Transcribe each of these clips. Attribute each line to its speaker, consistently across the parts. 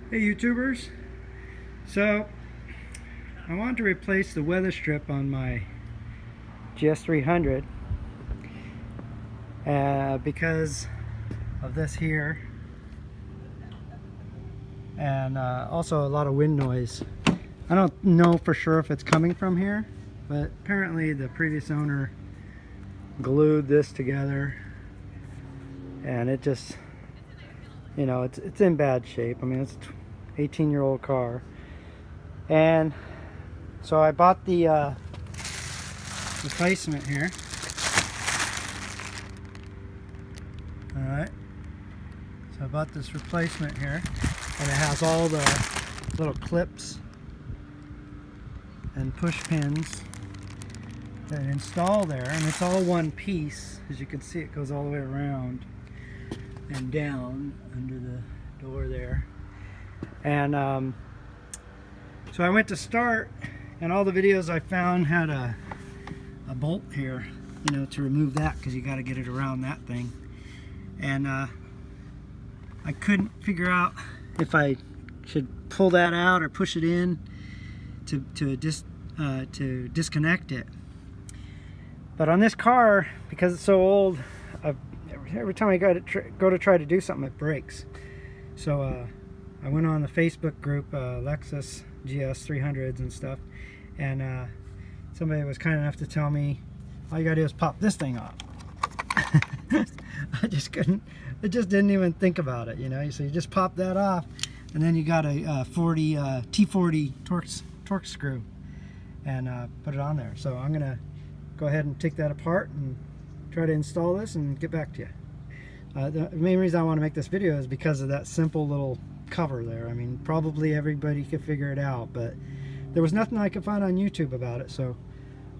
Speaker 1: Hey YouTubers, so I wanted to replace the weather strip on my GS300 because of this here, and also a lot of wind noise. I don't know for sure if it's coming from here, but apparently the previous owner glued this together and it just, you know, it's in bad shape. I mean, it's an 18-year-old car. And so I bought the replacement here. Alright, so I bought this replacement here, and it has all the little clips and push pins that install there, and it's all one piece. As you can see, it goes all the way around and down under the door there. And so I went to start, and all the videos I found had a bolt here, you know, to remove that, because you got to get it around that thing. And I couldn't figure out if I should pull that out or push it in to disconnect it. But on this car, because it's so old, every time I go to try to do something, it breaks. So I went on the Facebook group, Lexus GS300s and stuff, and somebody was kind enough to tell me all you gotta do is pop this thing off. I just couldn't, I just didn't even think about it, you know. So you just pop that off, and then you got a T40 torque screw, and put it on there. So I'm gonna go ahead and take that apart and try to install this and get back to you. The main reason I want to make this video is because of that simple little cover there. I mean, probably everybody could figure it out, but there was nothing I could find on YouTube about it, so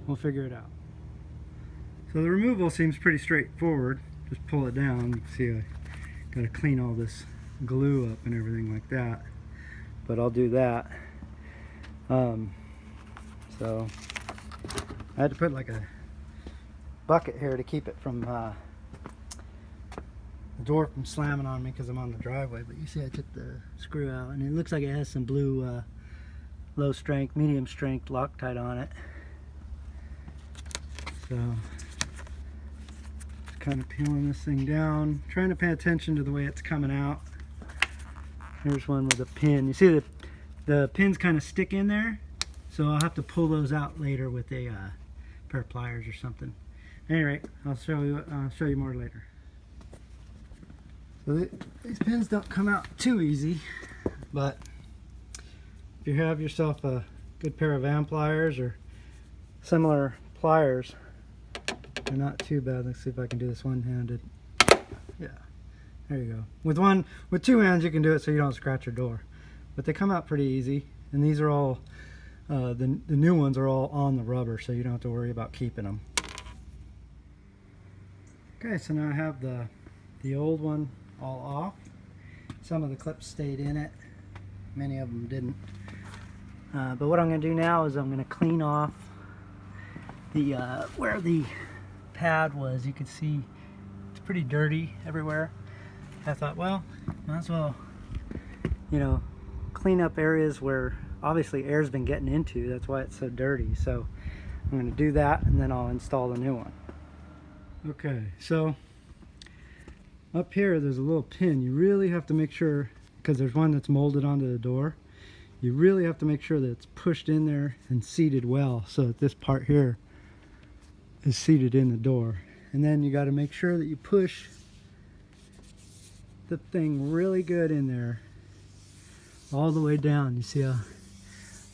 Speaker 1: we'll figure it out. So the removal seems pretty straightforward. Just pull it down. You can see I got to clean all this glue up and everything like that, but I'll do that. So I had to put like a bucket here to keep it from the door from slamming on me because I'm on the driveway. But you see I took the screw out, and it looks like it has some blue low strength, medium strength Loctite on it. So just kind of peeling this thing down, trying to pay attention to the way it's coming out. Here's one with a pin. You see the pins kind of stick in there, so I'll have to pull those out later with a pair of pliers or something. Anyway, I'll show you more later. So these pins don't come out too easy, but if you have yourself a good pair of amp pliers or similar pliers, they're not too bad. Let's see if I can do this one-handed. Yeah, there you go. With two hands you can do it so you don't scratch your door, but they come out pretty easy. And these are all the new ones are all on the rubber, so you don't have to worry about keeping them. Okay, so now I have the old one all off. Some of the clips stayed in it, many of them didn't. But what I'm going to do now is I'm going to clean off the where the pad was. You can see it's pretty dirty everywhere. I thought, well, might as well, you know, clean up areas where obviously air's been getting into. That's why it's so dirty. So I'm going to do that, and then I'll install the new one. Okay, so up here there's a little pin. You really have to make sure, because there's one that's molded onto the door, you really have to make sure that it's pushed in there and seated well, so that this part here is seated in the door. And then you got to make sure that you push the thing really good in there all the way down. You see how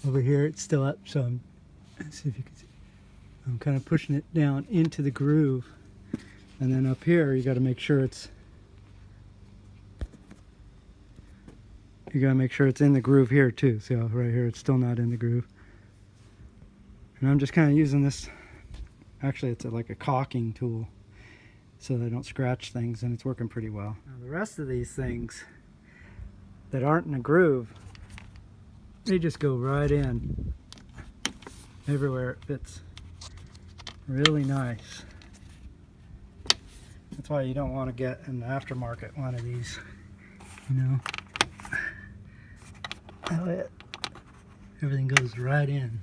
Speaker 1: over here it's still up, so let's see if you can see. I'm kind of pushing it down into the groove. And then up here you got to make sure it's in the groove here too. See how right here it's still not in the groove. And I'm just kind of using this, actually it's like a caulking tool, so they don't scratch things, and it's working pretty well. Now the rest of these things that aren't in a groove, they just go right in everywhere it fits. Really nice. That's why you don't want to get an aftermarket one of these, you know. That way everything goes right in.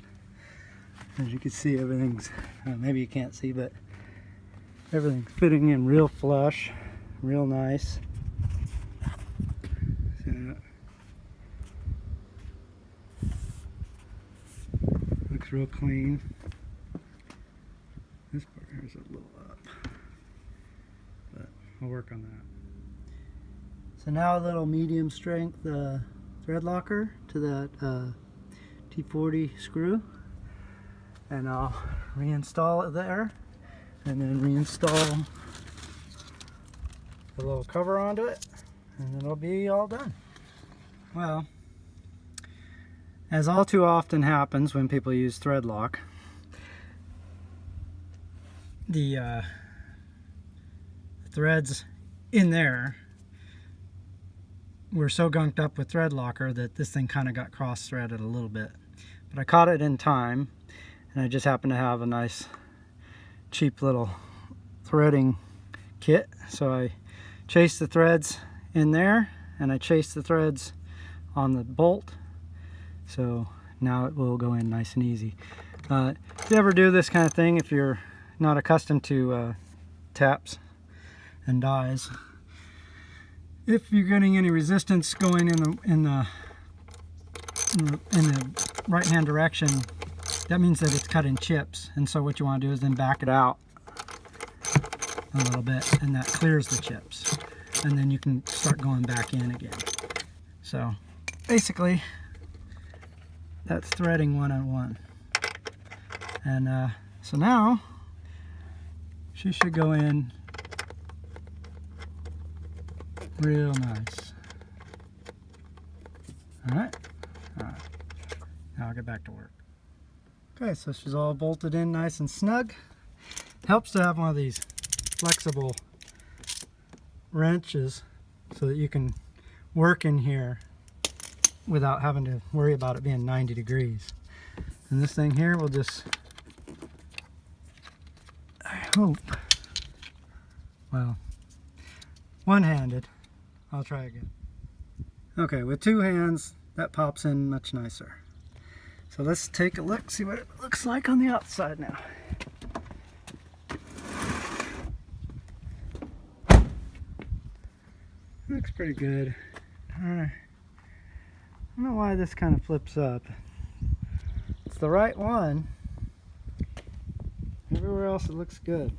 Speaker 1: As you can see, everything's, maybe you can't see, but everything's fitting in real flush, real nice. So, looks real clean. This part here is a little up, but I'll work on that. So now a little medium strength thread locker to that T40 screw, and I'll reinstall it there, and then reinstall a little cover onto it, and it'll be all done. Well, as all too often happens when people use thread lock, the threads in there were so gunked up with thread locker that this thing kind of got cross-threaded a little bit. But I caught it in time, and I just happened to have a nice cheap little threading kit, so I chased the threads in there and I chased the threads on the bolt, so now it will go in nice and easy. If you ever do this kind of thing, if you're not accustomed to taps and dies, if you're getting any resistance going in the right hand direction, that means that it's cut in chips, and so what you want to do is then back it out a little bit, and that clears the chips, and then you can start going back in again. So basically that's threading 101, and so now she should go in real nice. Alright, now I'll get back to work. Okay, so she's all bolted in nice and snug. Helps to have one of these flexible wrenches so that you can work in here without having to worry about it being 90 degrees. And this thing here will just, I hope, well, one-handed. I'll try again. Okay, with two hands, that pops in much nicer. So let's take a look, see what it looks like on the outside now. Looks pretty good. I don't know why this kind of flips up. It's the right one. Everywhere else it looks good.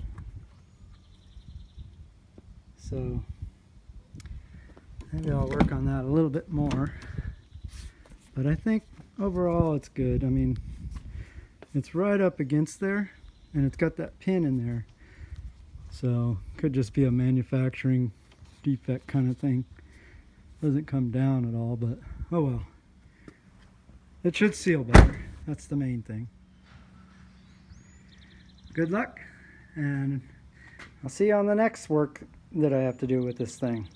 Speaker 1: So maybe I'll work on that a little bit more. But I think overall it's good. I mean, it's right up against there, and it's got that pin in there. So could just be a manufacturing defect kind of thing. Doesn't come down at all, but oh well. It should seal better. That's the main thing. Good luck, and I'll see you on the next work that I have to do with this thing.